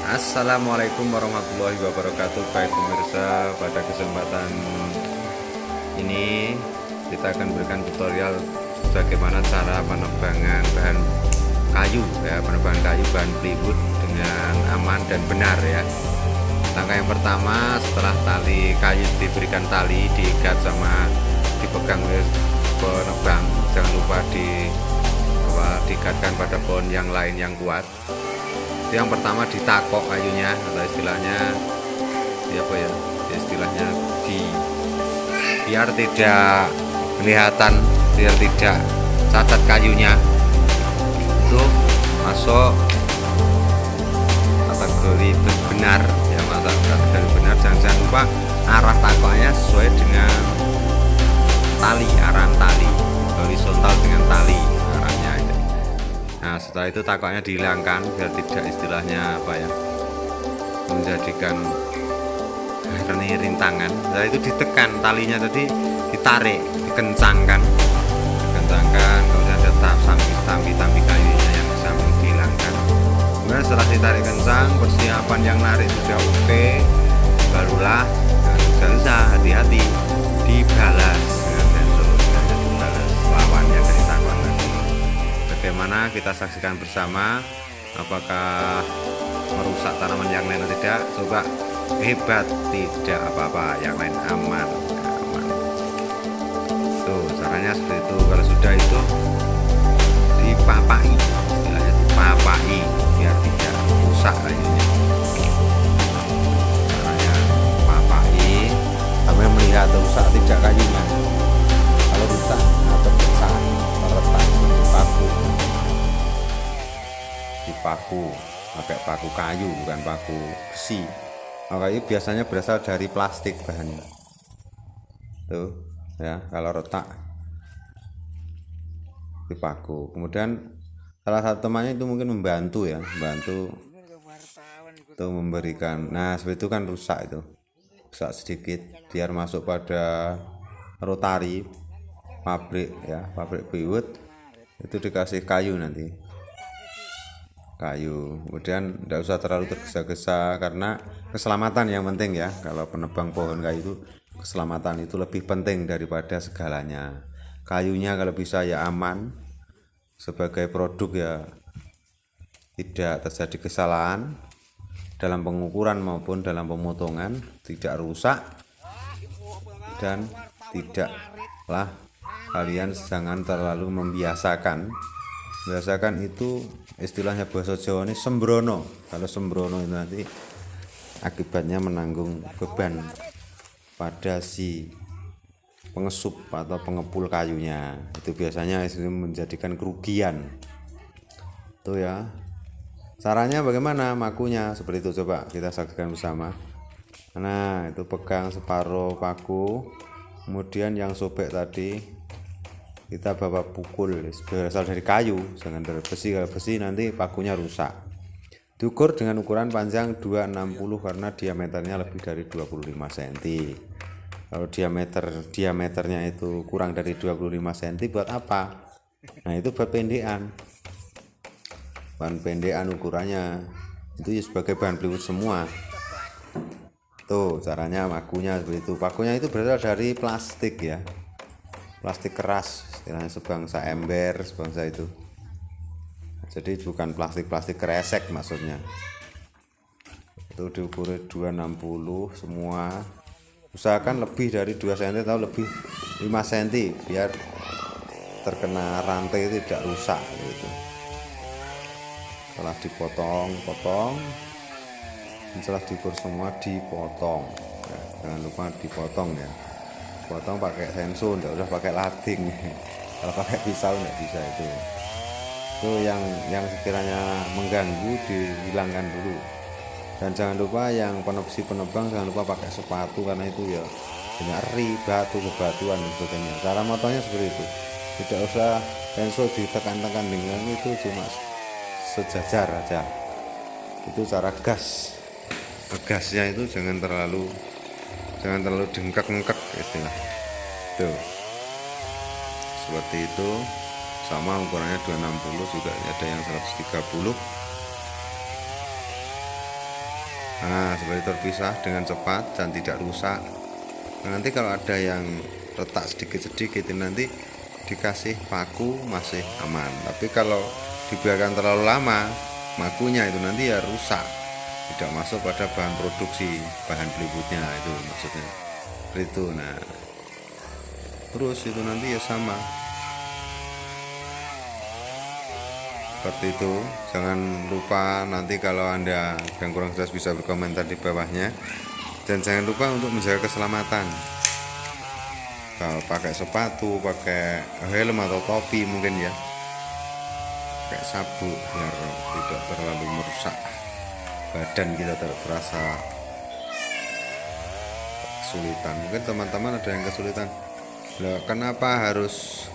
Assalamualaikum warahmatullahi wabarakatuh. Baik pemirsa, pada kesempatan ini kita akan berikan tutorial bagaimana cara penebangan bahan kayu ya, penebangan kayu bahan plywood dengan aman dan benar ya. Langkah yang pertama, setelah tali kayu diberikan tali, diikat sama dipegang oleh penebang, jangan lupa diikatkan pada pohon yang lain yang kuat. Yang pertama ditakok kayunya, atau istilahnya biar tidak kelihatan, biar tidak cacat kayunya, itu masuk kategori benar ya, masuk kategori benar. Jangan lupa arah takoknya sesuai dengan tali, arahan tali horizontal dengan tali arahnya. Nah, setelah itu takoknya dihilangkan biar tidak istilahnya menjadikan rintangan. Setelah itu ditekan talinya tadi, ditarik, dikencangkan, kemudian ada tampi kayunya yang bisa dihilangkan. Kemudian setelah ditarik kencang, persiapan yang narik sudah oke, barulah usah hati-hati dibalas dengan sensor, dibalas lawannya dari takok tadi. Bagaimana, kita saksikan bersama apakah merusak tanaman yang lain atau tidak. Coba, hebat, tidak apa-apa, yang lain aman. Tuh caranya seperti itu. Kalau sudah itu dipapai, istilahnya dipapai biar tidak rusak kayunya. Caranya papai, kami melihat rusak tidak kayunya. Kalau rusak atau pecah, retak, dipaku pakai paku kayu, bukan paku besi. Kayu biasanya berasal dari plastik bahannya tuh ya. Kalau retak dipaku. Kemudian salah satu temannya itu mungkin membantu tuh memberikan. Nah, seperti itu kan rusak sedikit, biar masuk pada rotari pabrik plywood itu dikasih kayu nanti. Kemudian tidak usah terlalu tergesa-gesa karena keselamatan yang penting ya. Kalau penebang pohon kayu itu, keselamatan itu lebih penting daripada segalanya. Kayunya kalau bisa ya aman, sebagai produk ya tidak terjadi kesalahan dalam pengukuran maupun dalam pemotongan, tidak rusak, dan tidaklah kalian jangan terlalu membiasakan itu istilahnya bahasa Jawa ini sembrono. Kalau sembrono itu nanti akibatnya menanggung beban pada si pengesup atau pengepul kayunya. Itu biasanya menjadikan kerugian tuh ya. Caranya bagaimana makunya? Seperti itu, coba kita saksikan bersama. Nah, itu pegang separuh paku, kemudian yang sobek tadi kita bawa pukul, berasal dari kayu, jangan dari besi. Kalau besi nanti pakunya rusak. Diukur dengan ukuran panjang 260 karena diameternya lebih dari 25 cm. Kalau diameternya itu kurang dari 25 cm buat apa? Nah, itu buat pendekan. Bahan pendekan ukurannya itu ya sebagai bahan plywood semua. Tuh caranya pakunya seperti itu. Pakunya itu berasal dari plastik ya, plastik keras, istilahnya sebangsa ember, sebangsa itu. Jadi bukan plastik kresek maksudnya. Itu diukur 260 semua. Usahakan lebih dari 2 cm atau lebih 5 cm biar terkena rantai tidak rusak gitu. Setelah dipotong, setelah diukur semua dipotong ya, jangan lupa dipotong ya. Potong pakai senso, enggak usah pakai lading. Kalau pakai pisau enggak bisa itu yang sekiranya mengganggu dihilangkan dulu. Dan jangan lupa yang penebang jangan lupa pakai sepatu, karena itu ya banyak eri, batuan dan sebagainya. Cara motongnya seperti itu, tidak usah senso ditekan-tekan dengan itu, cuma sejajar aja. Itu cara gasnya itu jangan terlalu dengkek-ngkek istilah tuh, seperti itu. Sama ukurannya 260, juga ada yang 130. Nah, seperti terpisah dengan cepat dan tidak rusak. Nah, nanti kalau ada yang retak sedikit-sedikit nanti dikasih paku masih aman. Tapi kalau dibiarkan terlalu lama, pakunya itu nanti ya rusak, tidak masuk pada bahan produksi, bahan peliputnya itu maksudnya. Seperti itu. Nah, terus itu nanti ya sama seperti itu. Jangan lupa nanti kalau Anda yang kurang jelas bisa berkomentar di bawahnya, dan jangan lupa untuk menjaga keselamatan. Kalau pakai sepatu, pakai helm atau topi mungkin ya, pakai sabuk biar tidak terlalu merusak badan kita, terasa kesulitan. Mungkin teman-teman ada yang kesulitan, loh, kenapa harus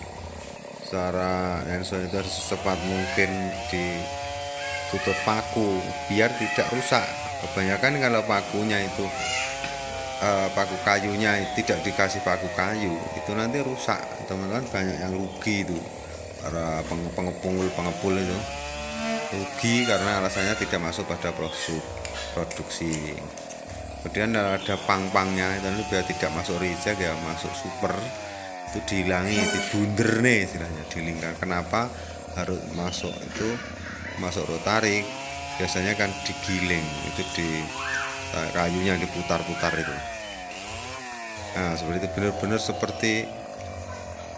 secara handphone itu harus secepat mungkin ditutup paku biar tidak rusak. Kebanyakan kalau pakunya itu paku kayunya tidak dikasih paku kayu, itu nanti rusak teman-teman. Banyak yang rugi itu, para pengepul itu rugi karena alasannya tidak masuk pada produksi. Kemudian ada pang-pangnya itu biar tidak masuk reject ya, masuk super, itu dihilangi, dibunder nih istilahnya, dilingkar. Kenapa harus masuk itu, masuk rotari? Biasanya kan digiling, itu di kayunya diputar-putar itu. Nah, seperti itu, benar-benar seperti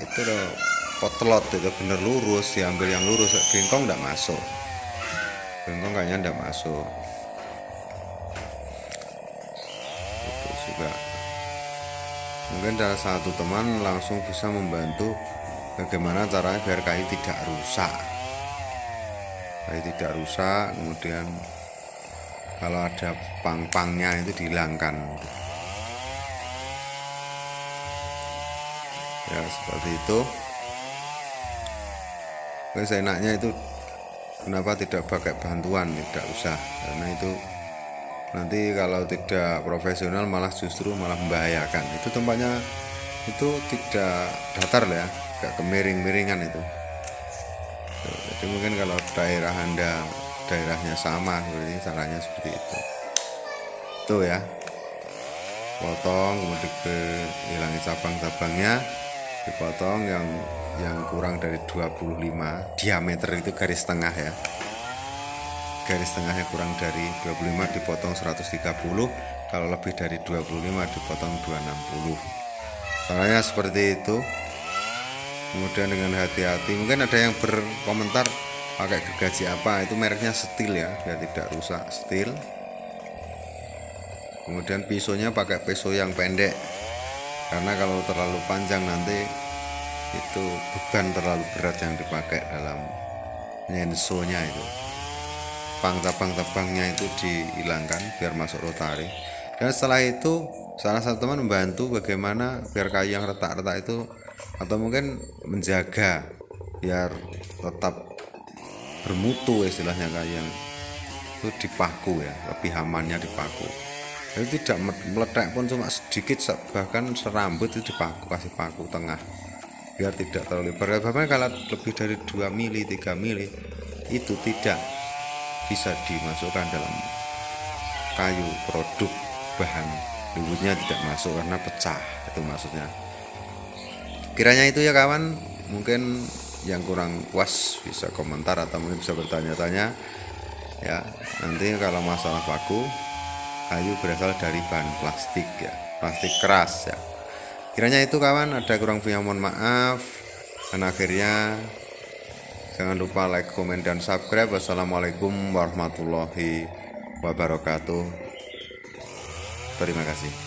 itu loh, potlot itu bener lurus, diambil yang lurus, bengkong enggak masuk, bengkong kayaknya enggak masuk. Itu juga mungkin salah satu teman langsung bisa membantu bagaimana caranya biar kayu tidak rusak. Kemudian kalau ada pang-pangnya itu dihilangkan ya, seperti itu. Seenaknya itu kenapa tidak pakai bantuan, tidak usah, karena itu nanti kalau tidak profesional malah justru malah membahayakan. Itu tempatnya itu tidak datar ya, agak kemiring-miringan itu. Jadi mungkin kalau daerah Anda daerahnya sama seperti caranya seperti itu. Tuh ya, potong, kemudian hilangi cabang-cabangnya, dipotong yang kurang dari 25 diameter itu garis tengah ya, garis tengahnya kurang dari 25 dipotong 130, kalau lebih dari 25 dipotong 260. caranya seperti itu. Kemudian dengan hati-hati, mungkin ada yang berkomentar pakai gergaji apa, itu mereknya Steel ya, biar tidak rusak, Steel. Kemudian pisaunya pakai pisau yang pendek, karena kalau terlalu panjang nanti itu beban terlalu berat yang dipakai dalam nyensonya itu. Cabang-cabangnya itu dihilangkan biar masuk rotari. Dan setelah itu salah satu teman membantu bagaimana biar kayu yang retak-retak itu, atau mungkin menjaga biar tetap bermutu istilahnya, kayu yang itu dipaku ya, lebih amannya dipaku. Jadi tidak meledak pun cuma sedikit, bahkan serambut itu dipaku, kasih paku tengah biar tidak terlalu lebar. Bahkan kalau lebih dari 2 mili 3 mili itu tidak bisa dimasukkan dalam kayu produk bahan peliputnya, tidak masuk karena pecah, itu maksudnya. Kiranya itu ya kawan, mungkin yang kurang puas bisa komentar atau mungkin bisa bertanya-tanya ya. Nanti kalau masalah paku, kayu berasal dari bahan plastik ya, plastik keras ya. Kiranya itu kawan, ada kurang punya mohon maaf. Dan akhirnya jangan lupa like, komen, dan subscribe. Wassalamualaikum warahmatullahi wabarakatuh. Terima kasih.